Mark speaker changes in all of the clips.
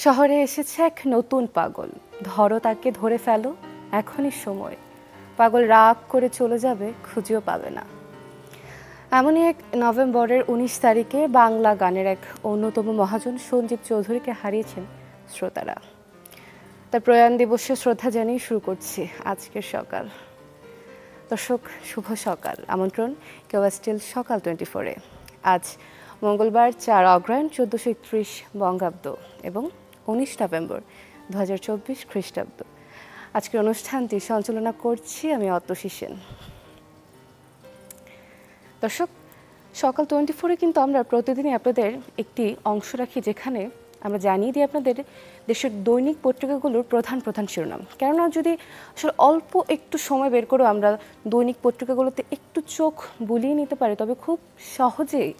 Speaker 1: শহরে এসেছে এক নতুন পাগল, ধরো তাকে ধরে ফেলো, এখনই সময়। পাগল রাগ করে চলে যাবে, খুঁজেও পাবে না। এমনই এক নভেম্বরের 19 তারিখে বাংলা গানের এক অন্যতম মহাজন সঞ্জীব চৌধুরীকে হারিয়েছেন শ্রোতারা। তার প্রয়াণ দিবসে শ্রদ্ধা জানিয়ে শুরু করছি আজকের সকাল। দর্শক, শুভ সকাল। আমন্ত্রণ কেওয়া স্টিল সকাল 24-এ। আজ মঙ্গলবার 4 অগ্রহায়ণ 1431 বঙ্গাব্দ এবং 19 নভেম্বর 2024 খ্রিস্টাব্দ। আজকের অনুষ্ঠানটি সঞ্চালনা করছি আমি অতসী সেন। দর্শক, সকাল 24-এ কিন্তু আমরা প্রতিদিনই আপনাদের একটি অংশ রাখি যেখানে আমরা জানিয়ে দিই আপনাদের দেশের দৈনিক পত্রিকাগুলোর প্রধান প্রধান শিরোনাম। কেননা যদি আসলে অল্প একটু সময় বের করে আমরা দৈনিক পত্রিকাগুলোতে একটু চোখ বুলিয়ে নিতে পারি, তবে খুব সহজেই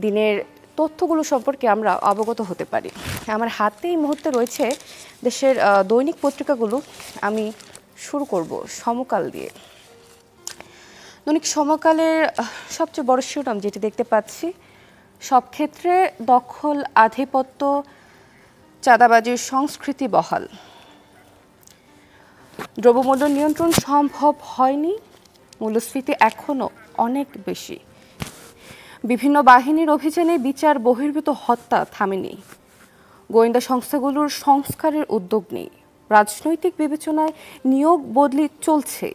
Speaker 1: দিনের তথ্যগুলো সম্পর্কে আমরা অবগত হতে পারি। আমার হাতে এই মুহূর্তে রয়েছে দেশের দৈনিক পত্রিকাগুলো। আমি শুরু করব সমকাল দিয়ে। দৈনিক সমকালের সবচেয়ে বড় শিরোনাম যেটি দেখতে পাচ্ছি, সব ক্ষেত্রে দখল, আধিপত্য, চাঁদাবাজির সংস্কৃতি বহাল। দ্রব্যমূল্য নিয়ন্ত্রণ সম্ভব হয়নি, মূল্যস্ফীতি এখনও অনেক বেশি। বিভিন্ন বাহিনীর অভিযানে বিচার বহির্ভূত হত্যা থামেনি। গোয়েন্দা সংস্থাগুলোর সংস্কারের উদ্যোগ নেই। রাজনৈতিক বিবেচনায় নিয়োগ বদলি চলছে।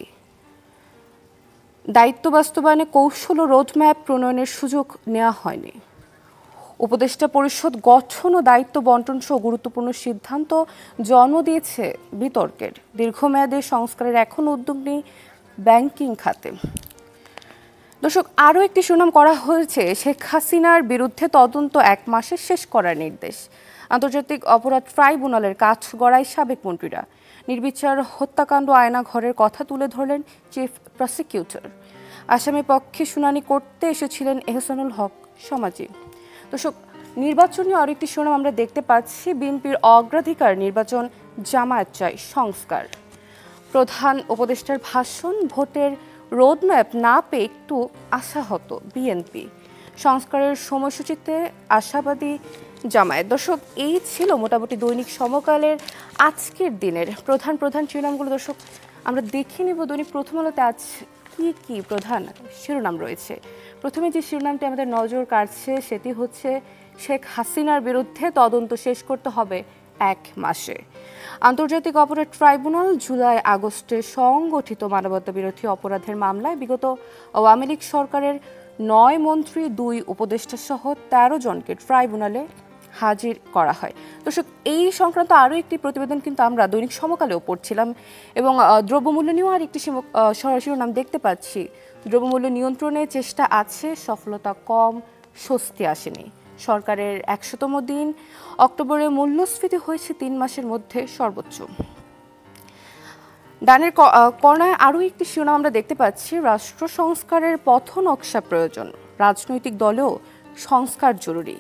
Speaker 1: দায়িত্ব বাস্তবায়নে কৌশল ও রোডম্যাপ প্রণয়নের সুযোগ নেওয়া হয়নি। উপদেষ্টা পরিষদ গঠন ও দায়িত্ব বন্টন সহ গুরুত্বপূর্ণ সিদ্ধান্ত জন্ম দিয়েছে বিতর্কের। দীর্ঘমেয়াদী সংস্কারের এখন উদ্যোগ নেই ব্যাংকিং খাতে। দর্শক, আরও একটি সুনাম করা হয়েছে শেখ হাসিনার বিরুদ্ধে তদন্ত 1 মাসে শেষ করার নির্দেশ। আন্তর্জাতিক অপরাধ ট্রাইব্যুনালের কাঠগড়ায় সাবেক মন্ত্রীরা। নির্বিচার হত্যাকাণ্ড আয়নাঘরের কথা তুলে ধরলেন চিফ প্রসিকিউটর। আসামি পক্ষে শুনানি করতে এসেছিলেন এহসানুল হক সমাজি। দর্শক, নির্বাচনীয় আরও একটি সুনাম আমরা দেখতে পাচ্ছি, বিএনপির অগ্রাধিকার নির্বাচন, জামায়াত চাই সংস্কার। প্রধান উপদেষ্টার ভাষণ, ভোটের রোডম্যাপ না পেয়ে একটু আশাহত বিএনপি। সংস্কারের সময়সূচিতে আশাবাদী জামায়াত। দর্শক, এই ছিল মোটামুটি দৈনিক সমকালের আজকের দিনের প্রধান প্রধান শিরোনামগুলো। দর্শক, আমরা দেখে নেব দৈনিক প্রথম আলোতে আজ কি কি প্রধান শিরোনাম রয়েছে। প্রথমে যে শিরোনামটি আমাদের নজর কাড়ছে সেটি হচ্ছে শেখ হাসিনার বিরুদ্ধে তদন্ত শেষ করতে হবে 1 মাসে। আন্তর্জাতিক অপরাধ ট্রাইব্যুনাল জুলাই আগস্টে সংগঠিত মানবতা বিরোধী অপরাধের মামলায় বিগত আওয়ামী লীগ সরকারের 9 মন্ত্রী, 2 উপদেষ্টা সহ 13 জনকে ট্রাইব্যুনালে হাজির করা হয়। দর্শক, এই সংক্রান্ত আরও একটি প্রতিবেদন কিন্তু আমরা দৈনিক সমকালেও পড়ছিলাম এবং দ্রব্যমূল্য নিয়েও আর একটি শিরোনাম দেখতে পাচ্ছি। দ্রব্যমূল্য নিয়ন্ত্রণে চেষ্টা আছে, সফলতা কম, স্বস্তি আসেনি। সরকারের 100তম দিন, অক্টোবরে মূল্যস্ফীতি হয়েছে 3 মাসের মধ্যে সর্বোচ্চ। ডানের কর্নায় আরও একটি শিরোনাম আমরা দেখতে পাচ্ছি, রাষ্ট্র সংস্কারের পথ নকশা প্রয়োজন, রাজনৈতিক দলেও সংস্কার জরুরি।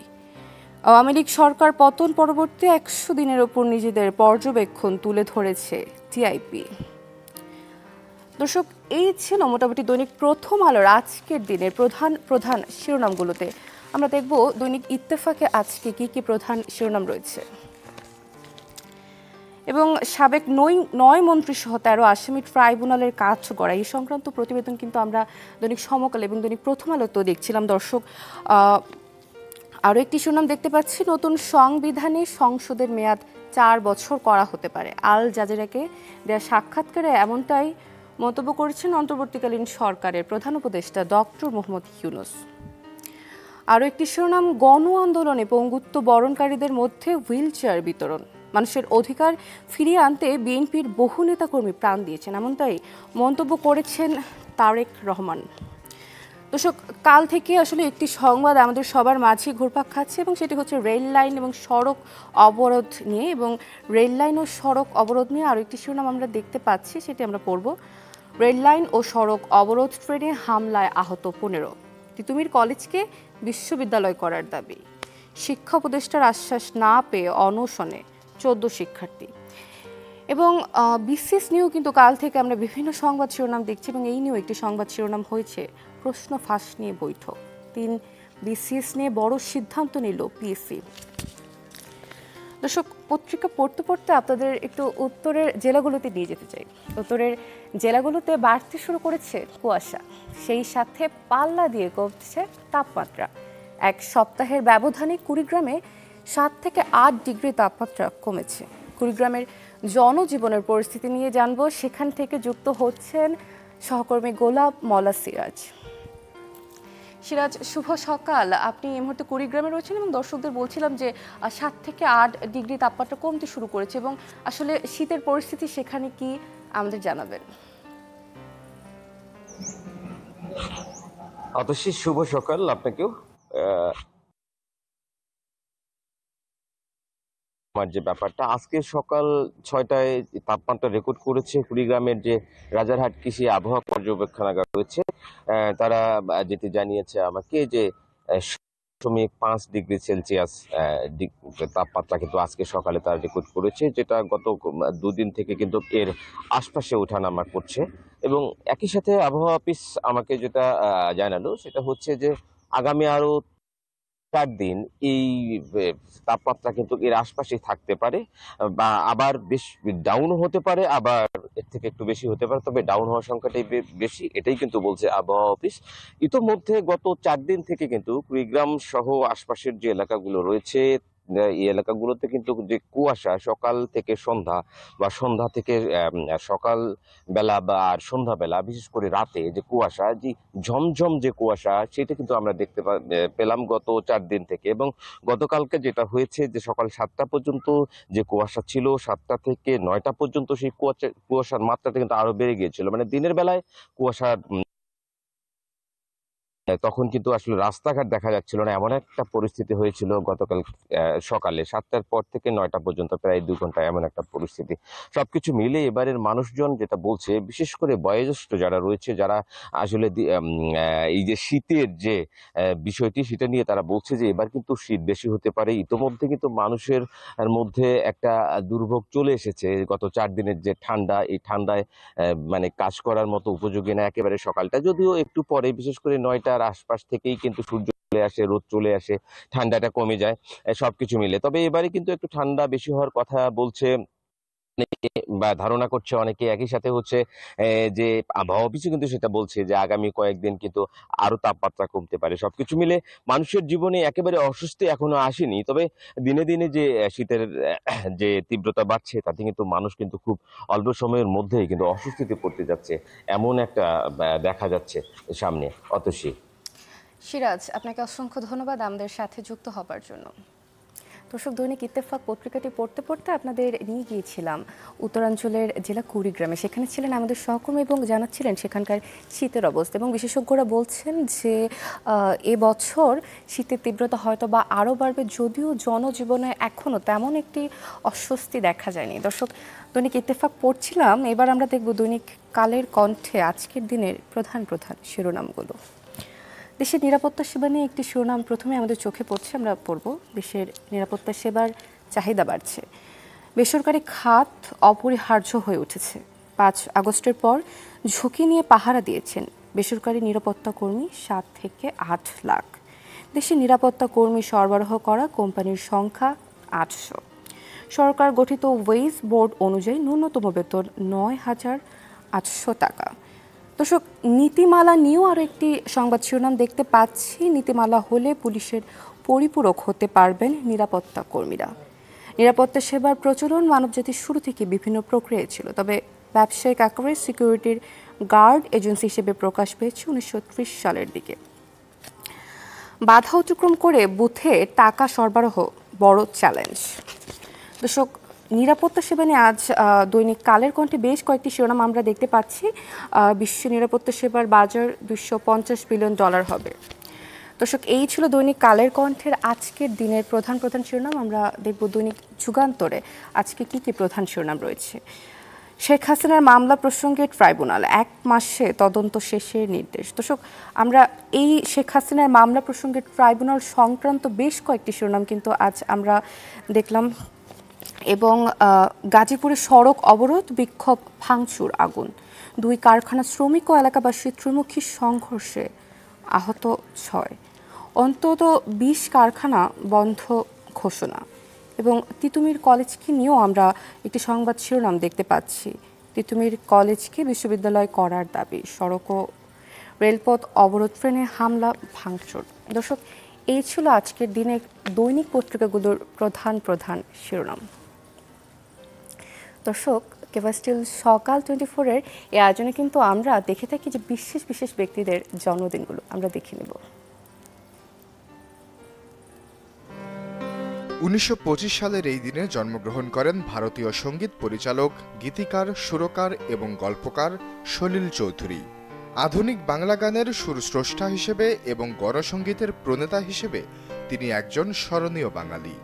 Speaker 1: আওয়ামী লীগ সরকার পতন পরবর্তী 100 দিনের ওপর নিজেদের পর্যবেক্ষণ তুলে ধরেছে টিআইপি। দর্শক, এই ছিল মোটামুটি দৈনিক প্রথম আলোর আজকের দিনের প্রধান প্রধান শিরোনামগুলোতে। আমরা দেখব দৈনিক ইত্তেফাকে আজকে কি কি প্রধান শিরোনাম রয়েছে এবং সাবেক 9 মন্ত্রী সহ 13 আসামি ট্রাইব্যুনালের কাঠগড়ায় এই সংক্রান্ত প্রতিবেদন কিন্তু আমরা দৈনিক সমকাল এবং দৈনিক প্রথম আলোতেও দেখছিলাম। দর্শক, আরও একটি শিরোনাম দেখতে পাচ্ছি, নতুন সংবিধানে সংসদের মেয়াদ 4 বছর করা হতে পারে। আল জাজিরাকে দেয়া সাক্ষাৎকারে এমনটাই মন্তব্য করেছেন অন্তর্বর্তীকালীন সরকারের প্রধান উপদেষ্টা ডক্টর মোহাম্মদ ইউনূস। আরও একটি শিরোনাম, গণ আন্দোলনে পঙ্গুত্ব বরণকারীদের মধ্যে হুইল চেয়ার বিতরণ। মানুষের অধিকার ফিরিয়ে আনতে বিএনপির বহু নেতাকর্মী প্রাণ দিয়েছেন, এমনটাই মন্তব্য করেছেন তারেক রহমান। দর্শক, কাল থেকে আসলে একটি সংবাদ আমাদের সবার মাঝে ঘুরপাক খাচ্ছে এবং সেটি হচ্ছে রেল লাইন এবং সড়ক অবরোধ নিয়ে। এবং রেল লাইন ও সড়ক অবরোধ নিয়ে আরও একটি শিরোনাম আমরা দেখতে পাচ্ছি, সেটি আমরা পড়ব। রেল লাইন ও সড়ক অবরোধ, ট্রেনে হামলায় আহত 15। তিতুমির কলেজকে বিশ্ববিদ্যালয় করার দাবি। শিক্ষা উপদেষ্টার আশ্বাস না পেয়ে অনশনে 14 শিক্ষার্থী। এবং বিসিএস নিয়েও কিন্তু কাল থেকে আমরা বিভিন্ন সংবাদ শিরোনাম দেখছি এবং এই নিয়েও একটি সংবাদ শিরোনাম হয়েছে, প্রশ্ন ফাঁস নিয়ে বৈঠক। 3 বিসিএস নিয়ে বড় সিদ্ধান্ত নিল পিএসসি। দর্শক, পত্রিকা পড়তে পড়তে আপনাদের একটু উত্তরের জেলাগুলোতে নিয়ে যেতে চাই। উত্তরের জেলাগুলোতে বাড়তে শুরু করেছে কুয়াশা, সেই সাথে পাল্লা দিয়ে কমছে তাপমাত্রা। এক সপ্তাহের ব্যবধানে কুড়িগ্রামে 7 থেকে 8 ডিগ্রি তাপমাত্রা কমেছে। কুড়িগ্রামের জনজীবনের পরিস্থিতি নিয়ে জানবো, সেখান থেকে যুক্ত হচ্ছেন সহকর্মী গোলাপ মলা সিরাজ। সিরাজ, শুভ সকাল। আপনি এই মুহূর্তে কুড়িগ্রামে রয়েছেন এবং দর্শকদের বলছিলাম যে 7 থেকে 8 ডিগ্রি তাপমাত্রা কমতে শুরু করেছে এবং আসলে শীতের পরিস্থিতি সেখানে কি আমাদের জানাবেন?
Speaker 2: অতসী, শুভ সকাল আপনাকেও। আমার যে ব্যাপারটা, আজকে সকাল 6টায় তাপমাত্রা রেকর্ড করেছে কুড়িগ্রামের যে রাজারহাট কৃষি আবহাওয়া পর্যবেক্ষণাগার রয়েছে। তারা যেটি জানিয়েছে আমাকে যে 5 ডিগ্রি সেলসিয়াস তাপমাত্রা কিন্তু আজকে সকালে তারা রেকর্ড করেছে, যেটা গত দুদিন থেকে কিন্তু এর আশপাশে ওঠানামা করছে। এবং একই সাথে আবহাওয়া অফিস আমাকে যেটা জানালো সেটা হচ্ছে যে আগামী আরো 4 দিন এই তাপমাত্রা কিন্তু এর আশপাশেই থাকতে পারে, বা আবার বেশ ডাউন হতে পারে, আবার এর থেকে একটু বেশি হতে পারে, তবে ডাউন হওয়ার সংখ্যাটাই বেশি, এটাই কিন্তু বলছে আবহাওয়া অফিস। ইতোমধ্যে গত 4 দিন থেকে কিন্তু কুড়িগ্রাম সহ আশপাশের যে এলাকাগুলো রয়েছে, এই এলাকাগুলোতে কিন্তু যে কুয়াশা সকাল থেকে সন্ধ্যা বা সন্ধ্যা থেকে সকাল বেলা বা আর সন্ধ্যাবেলা, বিশেষ করে রাতে যে কুয়াশা, যে ঝমঝম যে কুয়াশা, সেটা কিন্তু আমরা দেখতে পেলাম গত 4 দিন থেকে। এবং গতকালকে যেটা হয়েছে যে সকাল 7টা পর্যন্ত যে কুয়াশা ছিল, 7টা থেকে 9টা পর্যন্ত সেই কুয়াশার মাত্রাটা কিন্তু আরো বেড়ে গিয়েছিল। মানে দিনের বেলায় কুয়াশা তখন কিন্তু আসলে রাস্তাঘাট দেখা যাচ্ছিল না, এমন একটা পরিস্থিতি হয়েছিল গতকাল সকালে 7টার পর থেকে 9টা পর্যন্ত, প্রায় 2 ঘন্টা এমন একটা পরিস্থিতি। সবকিছু মিলে এবারের মানুষজন যেটা বলছে, বিশেষ করে বয়োজ্যেষ্ঠ যারা রয়েছে, যারা আসলে এই যে শীতের যে বিষয়টি, সেটা নিয়ে তারা বলছে যে এবার কিন্তু শীত বেশি হতে পারে। ইতোমধ্যে কিন্তু মানুষের মধ্যে একটা দুর্ভোগ চলে এসেছে। গত 4 দিনের যে ঠান্ডা, এই ঠান্ডায় মানে কাজ করার মতো উপযোগী না একেবারে সকালটা, যদিও একটু পরে বিশেষ করে 9টার আশপাশ থেকেই কিন্তু সূর্য চলে আসে, রোদ চলে আসে, ঠান্ডাটা কমে যায় সবকিছু মিলে। তবে এবারে কিন্তু একটু ঠান্ডা বেশি হওয়ার কথা বলছে বা ধারণা করছে অনেকে। একই সাথে হচ্ছে যে আবহাওয়া অফিসে কিন্তু সেটা বলছে যে আগামী কয়েকদিন কিন্তু আরো তাপমাত্রা কমতে পারে। সবকিছু মিলে মানুষের জীবনে একেবারে অস্বস্তি এখনো আসেনি, তবে দিনে দিনে যে শীতের যে তীব্রতা বাড়ছে, তাতে কিন্তু মানুষ কিন্তু খুব অল্প সময়ের মধ্যেই কিন্তু অস্বস্তিতে পড়তে যাচ্ছে, এমন একটা দেখা যাচ্ছে সামনে। অতসী।
Speaker 1: সিরাজ, আপনাকে অসংখ্য ধন্যবাদ আমাদের সাথে যুক্ত হবার জন্য। দর্শক, দৈনিক ইত্তেফাক পত্রিকাটি পড়তে পড়তে আপনাদের নিয়ে গিয়েছিলাম উত্তরাঞ্চলের জেলা কুড়িগ্রামে। সেখানে ছিলেন আমাদের সহকর্মী এবং জানাচ্ছিলেন সেখানকার শীতের অবস্থা। এবং বিশেষজ্ঞরা বলছেন যে এবছর শীতের তীব্রতা হয়তো বা আরও বাড়বে, যদিও জনজীবনে এখনও তেমন একটি অস্বস্তি দেখা যায়নি। দর্শক, দৈনিক ইত্তেফাক পড়ছিলাম, এবার আমরা দেখব দৈনিক কালের কণ্ঠে আজকের দিনের প্রধান প্রধান শিরোনামগুলো। দেশের নিরাপত্তা সেবা নিয়ে একটি শিরোনাম প্রথমে আমাদের চোখে পড়ছে, আমরা পড়ব। দেশের নিরাপত্তা সেবার চাহিদা বাড়ছে, বেসরকারি খাত অপরিহার্য হয়ে উঠেছে। 5 আগস্টের পর ঝুঁকি নিয়ে পাহারা দিয়েছেন বেসরকারি নিরাপত্তা কর্মী 7 থেকে 8 লাখ। দেশে নিরাপত্তা কর্মী সরবরাহ করা কোম্পানির সংখ্যা 800। সরকার গঠিত ওয়েজ বোর্ড অনুযায়ী ন্যূনতম বেতন 9,800 টাকা। দর্শক, নীতিমালা নিয়েও আরও একটি সংবাদ শিরোনাম দেখতে পাচ্ছি। নীতিমালা হলে পুলিশের পরিপূরক হতে পারবেন নিরাপত্তা কর্মীরা। নিরাপত্তা সেবার প্রচলন মানবজাতির শুরু থেকে বিভিন্ন প্রক্রিয়ায় ছিল, তবে ব্যবসায়িক আকারে সিকিউরিটির গার্ড এজেন্সি হিসেবে প্রকাশ পেয়েছে 1930 সালের দিকে। বাধা অতিক্রম করে বুথে টাকা সরবরাহ বড় চ্যালেঞ্জ। দর্শক, নিরাপত্তা সেবা নিয়ে আজ দৈনিক কালের কণ্ঠে বেশ কয়েকটি শিরোনাম আমরা দেখতে পাচ্ছি। বিশ্ব নিরাপত্তা সেবার বাজার $250 বিলিয়ন হবে। দর্শক, এই ছিল দৈনিক কালের কণ্ঠের আজকের দিনের প্রধান প্রধান শিরোনাম। আমরা দেখব দৈনিক যুগান্তরে আজকে কি কি প্রধান শিরোনাম রয়েছে। শেখ হাসিনার মামলা প্রসঙ্গে ট্রাইব্যুনাল 1 মাসে তদন্ত শেষের নির্দেশ। দর্শক, আমরা এই শেখ হাসিনার মামলা প্রসঙ্গে ট্রাইব্যুনাল সংক্রান্ত বেশ কয়েকটি শিরোনাম কিন্তু আজ আমরা দেখলাম। এবং গাজীপুরে সড়ক অবরোধ, বিক্ষোভ, ভাঙচুর, আগুন, 2 কারখানা শ্রমিক ও এলাকাবাসীর ত্রিমুখী সংঘর্ষে আহত 6। অন্তত 20 কারখানা বন্ধ ঘোষণা। এবং তিতুমির কলেজকে নিয়েও আমরা একটি সংবাদ শিরোনাম দেখতে পাচ্ছি। তিতুমির কলেজকে বিশ্ববিদ্যালয় করার দাবি, সড়ক ও রেলপথ অবরোধ, ট্রেনে হামলা ভাঙচুর। দর্শক, এই ছিল আজকের দিনে দৈনিক পত্রিকাগুলোর প্রধান প্রধান শিরোনাম। দর্শক, কেবা স্টিল সকাল 24-এর এই আয়োজনে কিন্তু আমরা দেখে থাকি যে বিশেষ বিশেষ ব্যক্তিদের জন্মদিনগুলো আমরা দেখে নেব।
Speaker 3: 1925 সালের এই দিনে জন্মগ্রহণ করেন ভারতীয় সঙ্গীত পরিচালক, গীতিকার, সুরকার এবং গল্পকার সলিল চৌধুরী। আধুনিক বাংলা গানের সুরস্রষ্টা হিসেবে এবং গণসঙ্গীতের প্রণেতা হিসেবে তিনি একজন স্মরণীয় বাঙালি।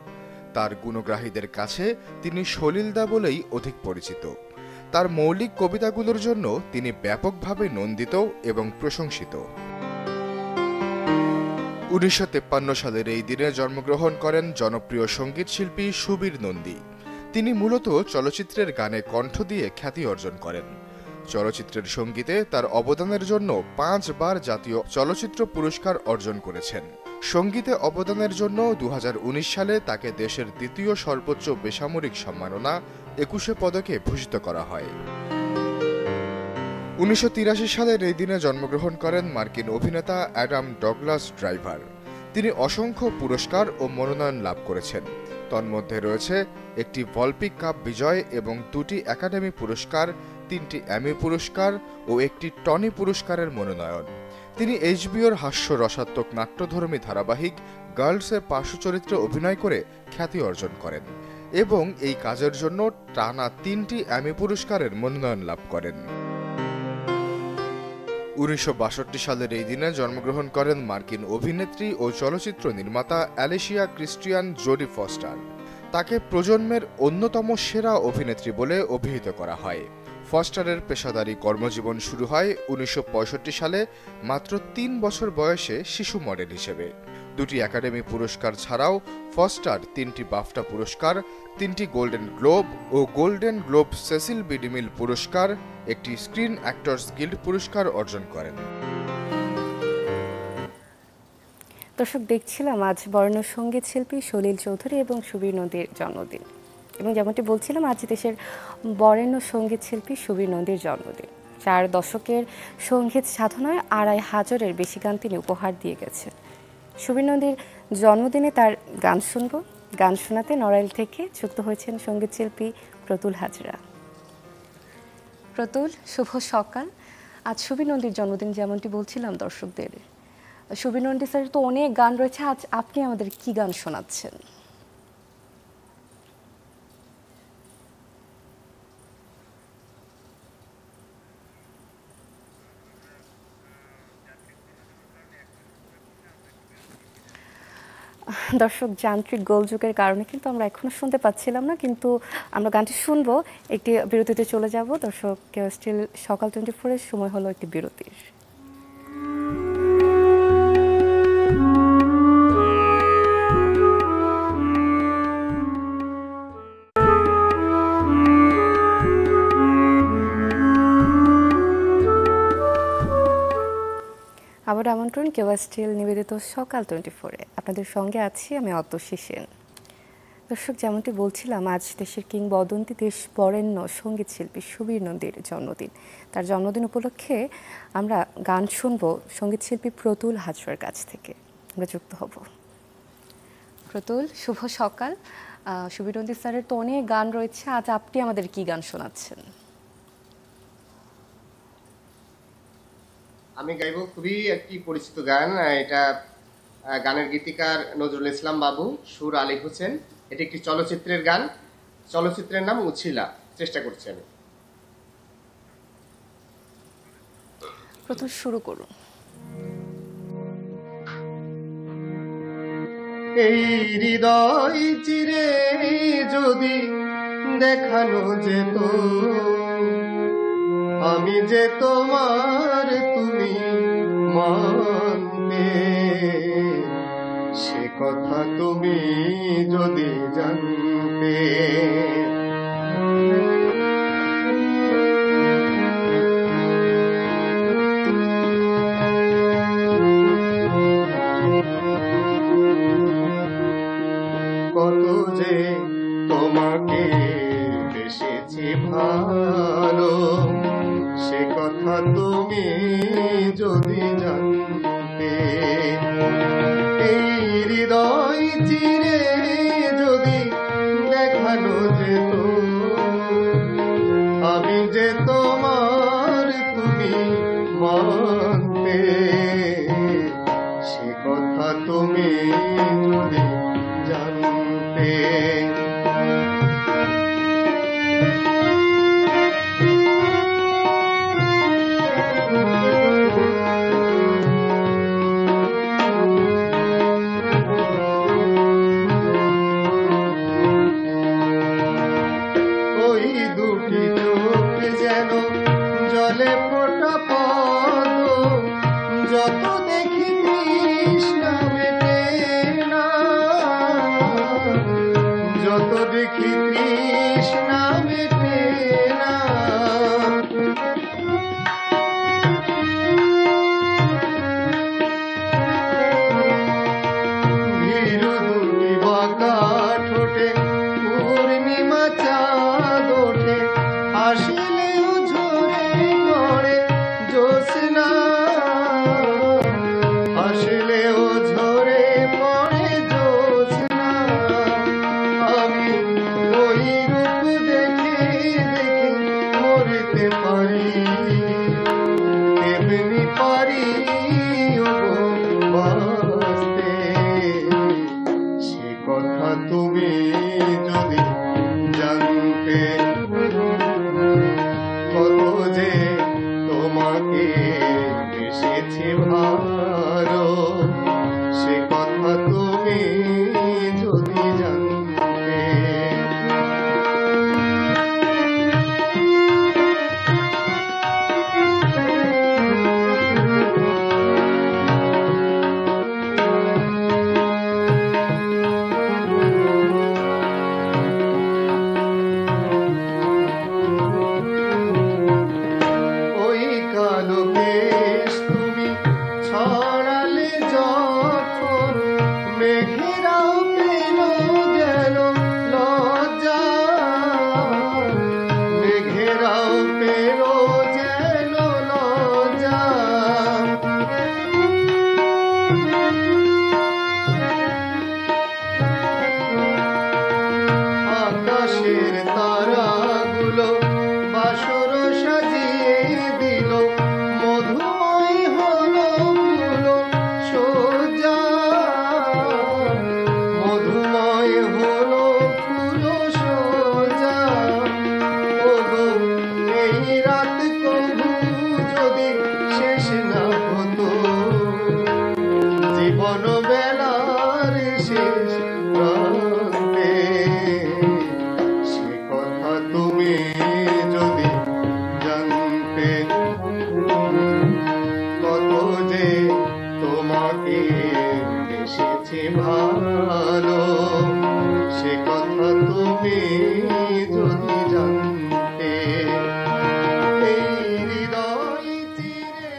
Speaker 3: তার গুণগ্রাহীদের কাছে তিনি সলিলদা বলেই অধিক পরিচিত। তার মৌলিক কবিতাগুলোর জন্য তিনি ব্যাপকভাবে নন্দিত এবং প্রশংসিত। 1953 সালের এই দিনে জন্মগ্রহণ করেন জনপ্রিয় সঙ্গীত শিল্পী সুবীর নন্দী। তিনি মূলত চলচ্চিত্রের গানে কণ্ঠ দিয়ে খ্যাতি অর্জন করেন। চলচ্চিত্রের সঙ্গীতে তার অবদানের জন্য 5 বার জাতীয় চলচ্চিত্র পুরস্কার অর্জন করেছেন। সঙ্গীতে অবদানের জন্য 2019 সালে তাকে দেশের দ্বিতীয় সর্বোচ্চ বেসামরিক সম্মাননা 21 পদকে ভূষিত করা হয়। 1983 সালের এই দিনে জন্মগ্রহণ করেন মার্কিন অভিনেতা অ্যাডাম ডগলাস ড্রাইভার। তিনি অসংখ্য পুরস্কার ও মনোনয়ন লাভ করেছেন। তন্মধ্যে রয়েছে একটি ভলপিক কাপ বিজয় এবং 2টি একাডেমি পুরস্কার, 3টি এমি পুরস্কার ও একটি টনি পুরস্কারের মনোনয়ন। তিনি এইচবিওর হাস্য রসাত্মক নাট্যধর্মী ধারাবাহিক গার্লসে পার্শ্ব চরিত্রে অভিনয় করে খ্যাতি অর্জন করেন এবং এই কাজের জন্য টানা 3টি এমি পুরস্কারের মনোনয়ন লাভ করেন। 1962 সালের এই দিনে জন্মগ্রহণ করেন মার্কিন অভিনেত্রী ও চলচ্চিত্র নির্মাতা অ্যালিসিয়া ক্রিস্টিয়ান জোডি ফস্টার। তাকে প্রজন্মের অন্যতম সেরা অভিনেত্রী বলে অভিহিত করা হয়। ফস্টারের পেশাদারী কর্মজীবন শুরু হয় 1965 সালে মাত্র 3 বছর বয়সে শিশু মডেল হিসেবে। 2টি একাডেমি পুরস্কার ছাড়াও ফস্টার 3টি বাফটা পুরস্কার, 3টি গোল্ডেন গ্লোব ও গোল্ডেন গ্লোব সেসিল বি ডিমিল পুরস্কার, একটি স্ক্রিন অ্যাক্টরস গিল্ড পুরস্কার অর্জন করেন।
Speaker 1: দর্শক, দেখছিলাম আজ বরেণ্য সঙ্গীত শিল্পী সলিল চৌধুরী এবং সুবীর নন্দীর জন্মদিন, এবং যেমনটি বলছিলাম আজ দেশের বরেণ্য সঙ্গীত শিল্পী সুবীর নন্দীর জন্মদিন। 4 দশকের সঙ্গীত সাধনায় 2,500-এর বেশি গান তিনি উপহার দিয়ে গেছেন। সুবীর নন্দীর জন্মদিনে তার গান শুনব। গান শোনাতে নড়াইল থেকে যুক্ত হয়েছেন সঙ্গীত শিল্পী প্রতুল হাজরা। প্রতুল, শুভ সকাল। আজ সুবীর নন্দীর জন্মদিন, যেমনটি বলছিলাম দর্শকদের। সুবীর নন্দী স্যারের তো অনেক গান রয়েছে, আজ আপনি আমাদের কি গান শোনাচ্ছেন? দর্শক, যান্ত্রিক গোলযোগের কারণে কিন্তু আমরা এখনো শুনতে পাচ্ছিলাম না, কিন্তু আমরা গানটি শুনবো। একটি বিরতিতে চলে যাব। দর্শক, স্টিল সকাল 24-এর সময় হলো একটি বিরতির। আবার আমন্ত্রণ কেওয়া স্টিল নিবেদিত সকাল 24-এ। আপনাদের সঙ্গে আছি আমি অতসী সেন। দর্শক, যেমনটি বলছিলাম আজ দেশের কিংবদন্তি দেশ বরেণ্য সঙ্গীত শিল্পী সুবীর নন্দীর জন্মদিন। তার জন্মদিন উপলক্ষে আমরা গান শুনব সঙ্গীত শিল্পী প্রতুল হাজরার কাছ থেকে। আমরা যুক্ত হব। প্রতুল, শুভ সকাল। সুবীর নন্দী স্যারের তো অনেক গান রয়েছে, আজ আপনি আমাদের কি গান শোনাচ্ছেন?
Speaker 4: আমি গাইব খুবই একটি পরিচিত গান। এটা গানের গীতিকার নজরুল ইসলাম বাবু, সুর আলী হোসেন। এটি একটি চলচ্চিত্রের গান। চলচ্চিত্রের নাম উছিলা। চেষ্টা করছি আমি।
Speaker 1: প্রথম শুরু করুন।
Speaker 4: এই হৃদয় চিরে যদি দেখানো যেত আমি যে তোমার, তুমি মানতে, সে কথা তুমি যদি জানতে। কত যে তোমাকে বেসেছি ভালো, সে কথা তুমি যদি জানতে। এই হৃদয় চিরে যদি দেখানো যেত আমি যে তোমার, তুমি মানতে। সে কথা তুমি যদি জানতে। ওই দুটি চোখ যেন জলে ফোটা পদ্ম, যত দেখি তৃষ্ণা মেটে না, যত দেখি তৃষ্ণা মেটে না। ভীরু দুটি বাঁকা ঠোঁটে পূর্ণিমা চাঁদ ওঠে, হাসিলেও ঝরে পড়ে জ্যোৎস্না, হাসিলেও ঝরে পড়ে জ্যোৎস্না। আমি ওই রূপ দেখে দেখে মরতে পারি, তেমনি পারি ওগো বাঁচতে। সে কথা তুমি যদি জানতে, কত যে তোমাকে বেসেছি ভালো, সে কথা তুমি যদি জানতে। ওই কালো কেশ তুমি ছড়ালে যখন, মেঘেরাও পেল যেন লজ্জা, মেঘেরাও পেল যেন লজ্জা। আকাশের তারাগুলো বাসর সাজিয়ে দিল, মধুময় হলো ফুল সজ্জা, মধুময় হলো ফুল সজ্জা। ওগো এই রাত কবু যদি শেষ না হতো, জীবন বেলার শেষ প্রান্তে। সে কথা তুমি যদি জানতে, কত যে তোমাকে বেসেছি ভালো, সে কথা তুমি যদি জানতে। এই হৃদয় চিরে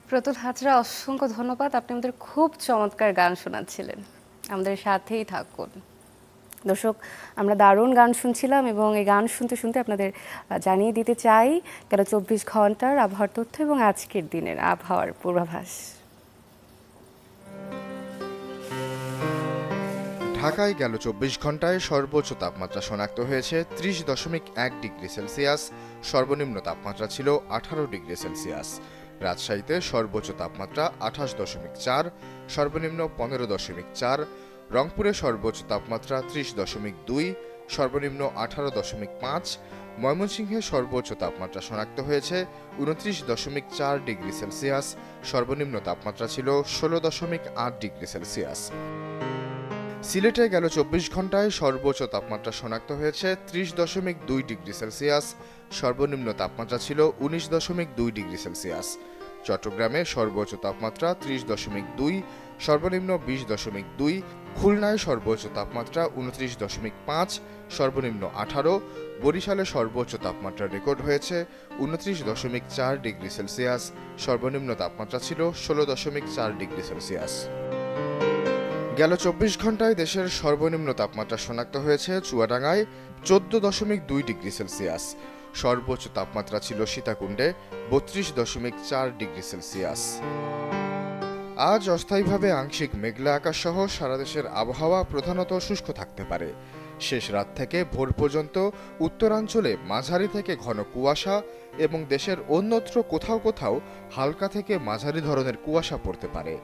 Speaker 1: প্রতুল হাজরা, অসংখ্য ধন্যবাদ। আপনি আমাদের খুব চমৎকার গান শোনাচ্ছিলেন। আমাদের সাথেই থাকুন। দর্শক, আমরা দারুণ গান শুনছিলাম এবং এই গান শুনতে শুনতে আপনাদের জানিয়ে দিতে চাই গেল 24 ঘন্টার আবহাওয়ার তথ্য এবং আজকের দিনের আবহাওয়ার পূর্বাভাস।
Speaker 3: ঢাকায় গেল 24 ঘন্টায় সর্বোচ্চ তাপমাত্রা শনাক্ত হয়েছে 30.1 ডিগ্রি সেলসিয়াস, সর্বনিম্ন তাপমাত্রা ছিল 18 ডিগ্রি সেলসিয়াস। রাজশাহীতে সর্বোচ্চ তাপমাত্রা 28.4, সর্বনিম্ন 15.4। রংপুরে সর্বোচ্চ তাপমাত্রা 30.2, সর্বনিম্ন 18.5। ময়মনসিংহে সর্বোচ্চ তাপমাত্রা শনাক্ত হয়েছে 29.4 ডিগ্রি সেলসিয়াস, সর্বনিম্ন তাপমাত্রা ছিল 16.8 ডিগ্রি সেলসিয়াস। সিলেটে গেল 24 ঘন্টায় সর্বোচ্চ তাপমাত্রা শনাক্ত হয়েছে 30.2 ডিগ্রি সেলসিয়াস, সর্বনিম্ন তাপমাত্রা ছিল 19.2 ডিগ্রি সেলসিয়াস। চট্টগ্রামে সর্বোচ্চ তাপমাত্রা 30.2, সর্বনিম্ন 20.2। খুলনায় সর্বোচ্চ তাপমাত্রা 29.5, সর্বনিম্ন 18। বরিশালে সর্বোচ্চ তাপমাত্রা রেকর্ড হয়েছে 29.4 ডিগ্রি সেলসিয়াস, সর্বনিম্ন তাপমাত্রা ছিল 16.4 ডিগ্রি সেলসিয়াস। গেল 24 ঘন্টায় দেশের সর্বনিম্ন তাপমাত্রা শনাক্ত হয়েছে চুয়াডাঙ্গায় 14.2 ডিগ্রি সেলসিয়াস। সর্বোচ্চ তাপমাত্রা ছিল সীতাকুণ্ডে 32.4 ডিগ্রি সেলসিয়াস। আজ অস্থায়ীভাবে আংশিক মেঘলা আকাশ সহ সারা দেশের আবহাওয়া প্রধানত শুষ্ক থাকতে পারে। শেষ রাত থেকে ভোর পর্যন্ত উত্তরাঞ্চলে মাঝারি থেকে ঘন কুয়াশা এবং দেশের অন্যত্র কোথাও কোথাও হালকা থেকে মাঝারি ধরনের কুয়াশা পড়তে পারে।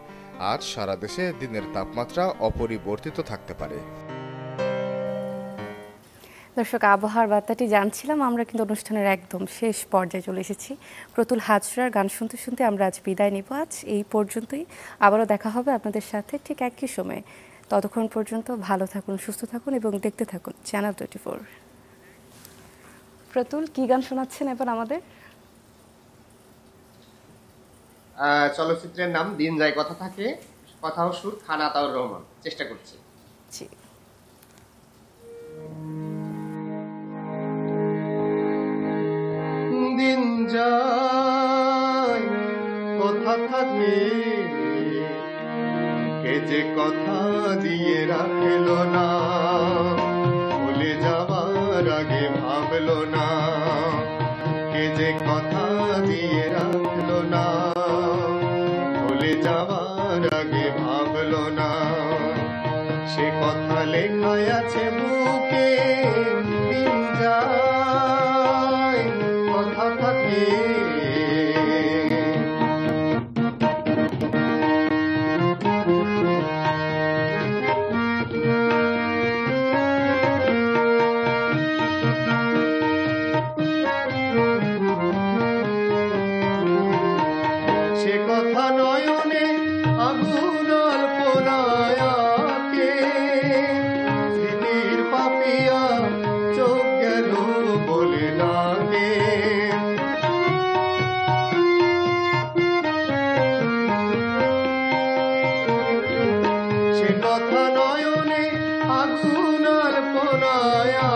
Speaker 3: আজ সারা দেশে দিনের তাপমাত্রা অপরিবর্তিত থাকতে পারে।
Speaker 1: দর্শক, আবহাওয়ার বার্তাটি জানছিলাম। আমরা কিন্তু অনুষ্ঠানের একদম শেষ পর্যায়ে চলে এসেছি। প্রতুল হাজরার গান শুনতে শুনতে আমরা আজ বিদায় নিব। আজ এই পর্যন্তই। আবারও দেখা হবে আপনাদের সাথে ঠিক একই সময়ে। ততক্ষণ পর্যন্ত ভালো থাকুন, সুস্থ থাকুন এবং দেখতে থাকুন চ্যানেল 24। প্রতুল, কি গান শোনাচ্ছেন এবার আমাদের?
Speaker 4: চলচ্চিত্রের নাম দিন যায় কথা থাকে, কথা ও সুর খান আতাউর রহমান। চেষ্টা করছি।
Speaker 1: জি।
Speaker 4: দিন যায় কথা থাকে, কে যে কথা দিয়ে রাখলো না, ভুলে যাবার আগে ভাবলো না, কে যে কথা দিয়ে রাখলো না, ভুলে যাবার আগে ভাবলো না, সে কথা লেখায় আছে বুকে। দিন যায় কথা থাকে, সে কথা নয়নে আগুন অল্পনায়াকে, স্মৃতির পাপিয়া চোখ গেল বলে ডাকে। সে কথা নয়নে আগুন অল্পনায়া